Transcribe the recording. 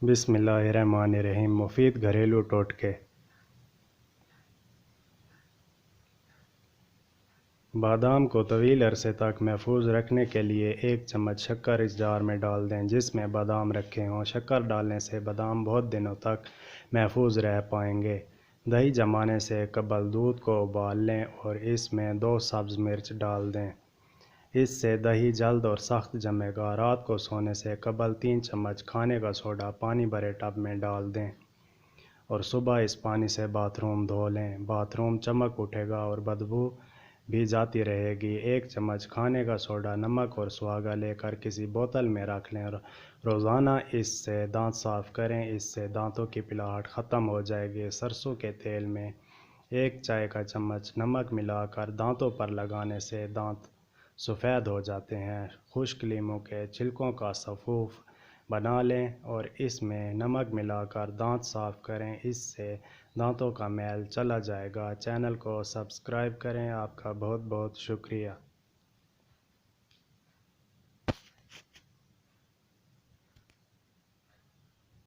बिस्मिल्लाहिर्रहमानिर्रहीम। मुफीद घरेलू टोटके। बादाम को तवील अरसे तक महफूज रखने के लिए 1 चम्मच शक्कर इस जार में डाल दें जिसमें बादाम रखे हों। शक्कर डालने से बादाम बहुत दिनों तक महफूज रह पाएंगे। दही जमाने से कबल दूध को उबाल लें और इसमें 2 सब्ज़ मिर्च डाल दें। इससे दही जल्द और सख्त जमेगा। रात को सोने से कबल 3 चम्मच खाने का सोडा पानी भरे टब में डाल दें और सुबह इस पानी से बाथरूम धो लें। बाथरूम चमक उठेगा और बदबू भी जाती रहेगी। 1 चम्मच खाने का सोडा, नमक और सुहागा लेकर किसी बोतल में रख लें और रोज़ाना इससे दांत साफ़ करें। इससे दांतों की पिलाहट ख़त्म हो जाएगी। सरसों के तेल में 1 चाय का चम्मच नमक मिलाकर दांतों पर लगाने से दांत सफ़ेद हो जाते हैं। खुश्क लीमू के छिलकों का सफ़ूफ बना लें और इसमें नमक मिलाकर दांत साफ़ करें। इससे दांतों का मैल चला जाएगा। चैनल को सब्सक्राइब करें। आपका बहुत बहुत शुक्रिया।